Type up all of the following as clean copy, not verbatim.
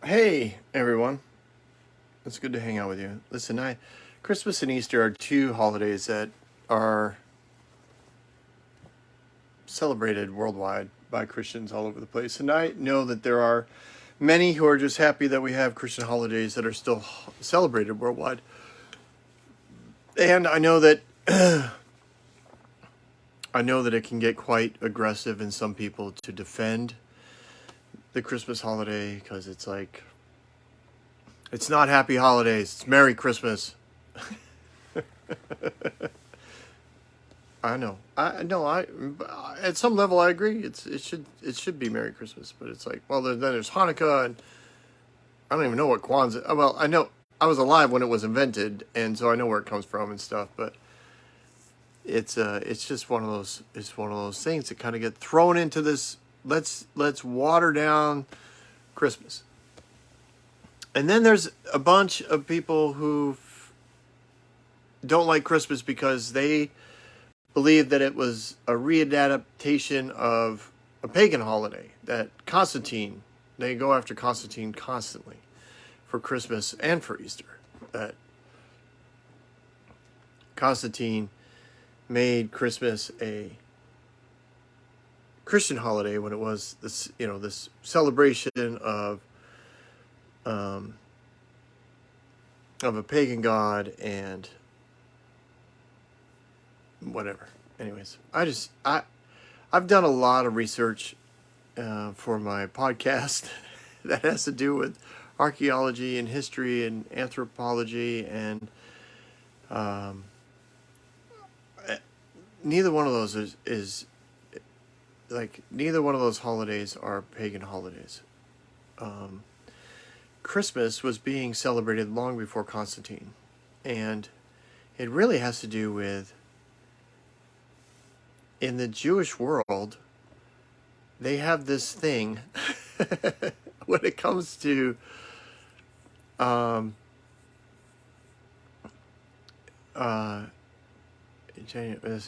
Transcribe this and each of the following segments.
Hey everyone, it's good to hang out with you. Listen, Christmas and Easter are two holidays that are celebrated worldwide by Christians all over the place, and I know that there are many who are just happy that we have Christian holidays that are still celebrated worldwide. And I know that it can get quite aggressive in some people to defend the Christmas holiday because it's like it's not happy holidays, it's Merry Christmas. I know. I know. I At some level I agree. It should be Merry Christmas, but it's like, well, then there's Hanukkah, and I don't even know what Kwanzaa. Well, I know I was alive when it was invented, and so I know where it comes from and stuff. But it's just one of those. It's one of those things that kind of get thrown into this. Let's water down Christmas, and then there's a bunch of people who don't like Christmas because they believed that it was a readaptation of a pagan holiday, that Constantine, they go after Constantine constantly for Christmas and for Easter, that Constantine made Christmas a Christian holiday when it was this celebration of a pagan god and whatever. Anyways, I've done a lot of research for my podcast that has to do with archaeology and history and anthropology, and neither one of those is like, neither one of those holidays are pagan holidays. Christmas was being celebrated long before Constantine, and it really has to do with, in the Jewish world, they have this thing when it comes to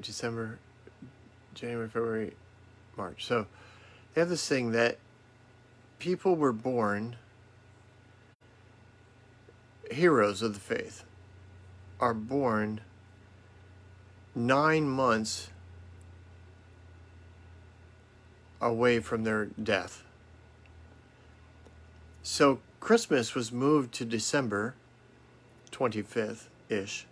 December, January, February, March. So they have this thing that people were born, heroes of the faith are born 9 months away from their death. So Christmas was moved to December 25th-ish,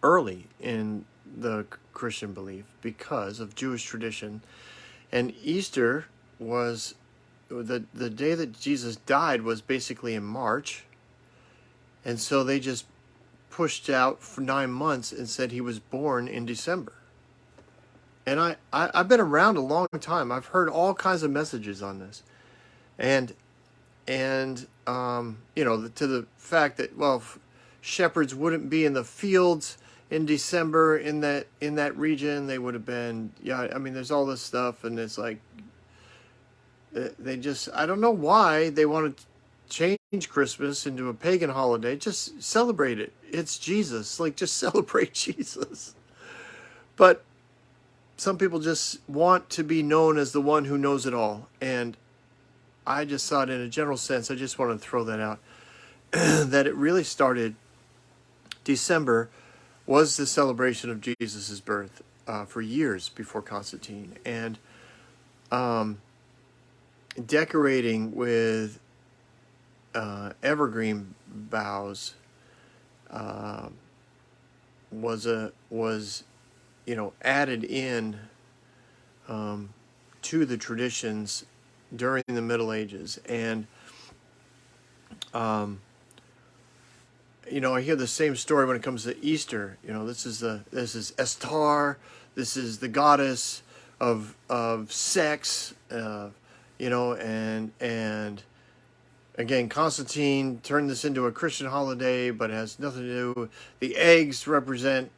early in the Christian belief because of Jewish tradition. And Easter was the day that Jesus died was basically in March. And so they just pushed out for 9 months and said he was born in December. And I've been around a long time. I've heard all kinds of messages on this. And to the fact that, well, shepherds wouldn't be in the fields in December in that region. They would have been, there's all this stuff, and it's like, they just, I don't know why they want to change Christmas into a pagan holiday. Just celebrate it. It's Jesus. Like, just celebrate Jesus. But some people just want to be known as the one who knows it all. And I just thought, in a general sense, I just want to throw that out, that it really started, December was the celebration of Jesus' birth for years before Constantine. And decorating with evergreen boughs was added in to the traditions during the Middle Ages. And I hear the same story when it comes to Easter. This is Estar, this is the goddess of sex, and again, Constantine turned this into a Christian holiday, but it has nothing to do. The eggs represent,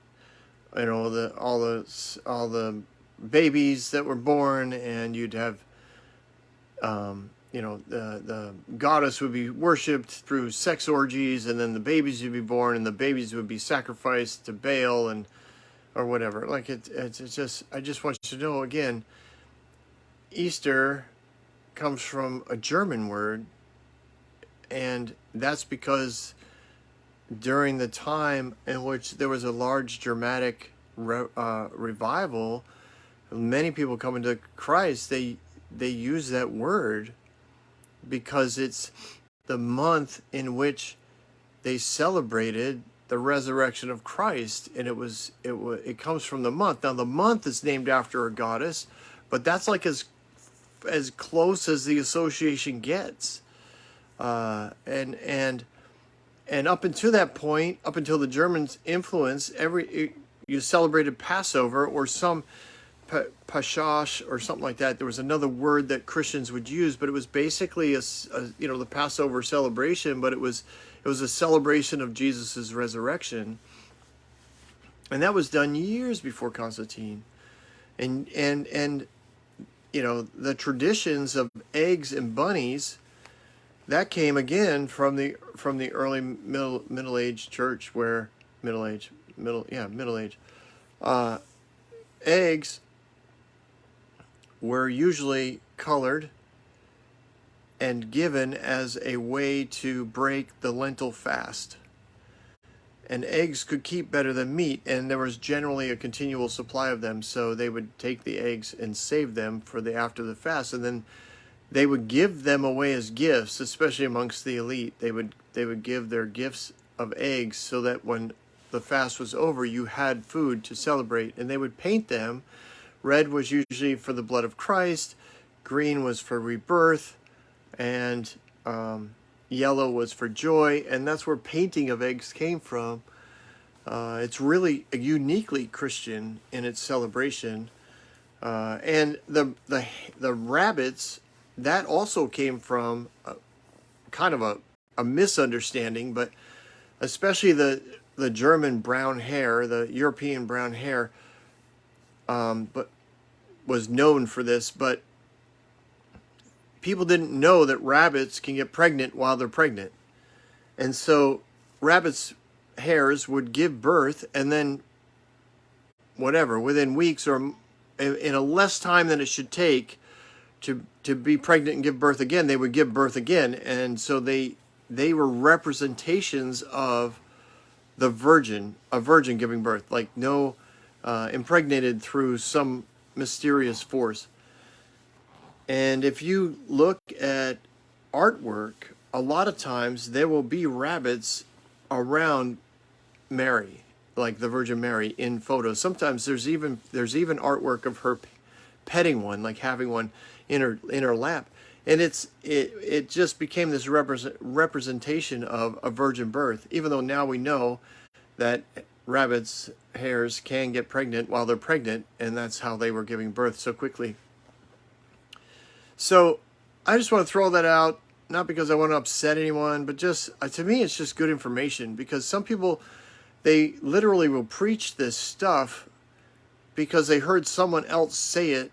all the babies that were born, and you'd have, the goddess would be worshipped through sex orgies, and then the babies would be born, and the babies would be sacrificed to Baal or whatever. Like it's just, I just want you to know, again, Easter comes from a German word, and that's because during the time in which there was a large dramatic revival, many people coming to Christ, they use that word because it's the month in which they celebrated the resurrection of Christ, and it comes from the month. Now the month is named after a goddess, but that's like as close as the association gets. And up until that point, up until the Germans' influence, you celebrated Passover or some Pashash or something like that. There was another word that Christians would use, but it was basically the Passover celebration, but it was a celebration of Jesus's resurrection, and that was done years before Constantine. And the traditions of eggs and bunnies, that came again from the early Middle Age church, where Middle Age, eggs were usually colored and given as a way to break the Lenten fast. And eggs could keep better than meat, and there was generally a continual supply of them, so they would take the eggs and save them for after the fast, and then they would give them away as gifts, especially amongst the elite. They would give their gifts of eggs so that when the fast was over, you had food to celebrate, and they would paint them. Red was usually for the blood of Christ, green was for rebirth, and yellow was for joy, and that's where painting of eggs came from. It's really uniquely Christian in its celebration. And the rabbits, that also came from kind of a misunderstanding, but especially the German brown hare, the European brown hare, but was known for this, but people didn't know that rabbits can get pregnant while they're pregnant. And so hares would give birth, and then within weeks or in a less time than it should take to be pregnant and give birth again, they would give birth again. And so they were representations of a virgin giving birth, like impregnated through some mysterious force. And if you look at artwork, a lot of times there will be rabbits around Mary, like the Virgin Mary, in photos. Sometimes there's even artwork of her petting one, like having one in her lap. And it just became this representation of a virgin birth, even though now we know that hares can get pregnant while they're pregnant, and that's how they were giving birth so quickly. So I just want to throw that out, not because I want to upset anyone, but just to me it's just good information, because some people, they literally will preach this stuff because they heard someone else say it,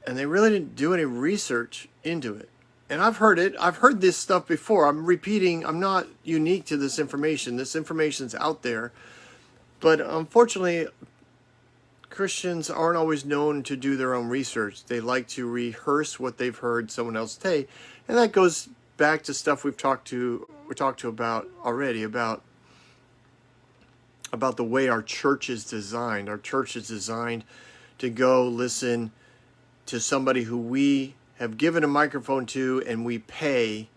and they really didn't do any research into it. And I've heard this stuff before. I'm not unique to this information. This information's out there. But unfortunately, Christians aren't always known to do their own research. They like to rehearse what they've heard someone else say, and that goes back to stuff we talked to about already, about the way our church is designed. Our church is designed to go listen to somebody who we have given a microphone to, and we pay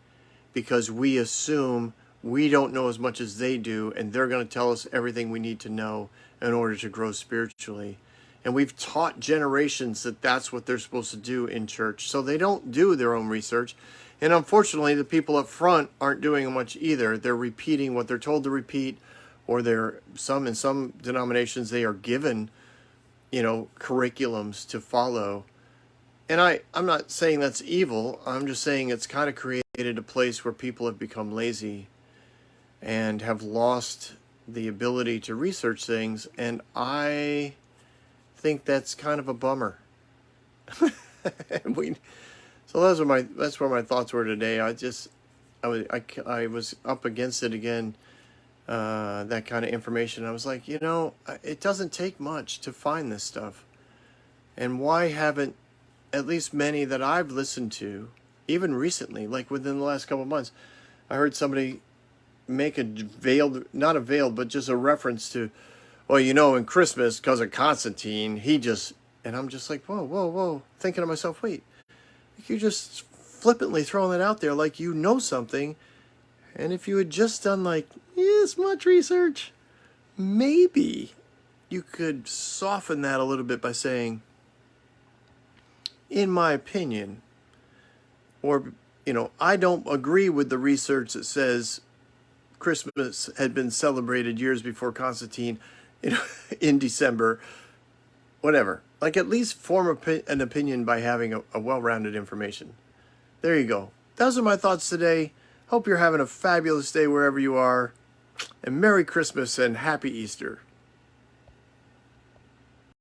because we assume we don't know as much as they do, and they're going to tell us everything we need to know in order to grow spiritually. And we've taught generations that that's what they're supposed to do in church. So they don't do their own research. And unfortunately, the people up front aren't doing much either. They're repeating what they're told to repeat, or in some denominations, they are given, curriculums to follow. And I'm not saying that's evil. I'm just saying it's kind of created a place where people have become lazy and have lost the ability to research things. And I think that's kind of a bummer. So that's where my thoughts were today. I was up against it again, that kind of information. I was like, it doesn't take much to find this stuff. And why haven't at least many that I've listened to, even recently, like within the last couple of months, I heard somebody make a veiled, not a veiled, but just a reference to, well, in Christmas, because of Constantine, and I'm just like, whoa, whoa, whoa, thinking to myself, wait, you're just flippantly throwing that out there like you know something, and if you had just done like this much research, maybe you could soften that a little bit by saying, in my opinion, or, I don't agree with the research that says Christmas had been celebrated years before Constantine, in December, whatever. Like, at least form an opinion by having a well-rounded information. There you go. Those are my thoughts today. Hope you're having a fabulous day wherever you are. And Merry Christmas and Happy Easter.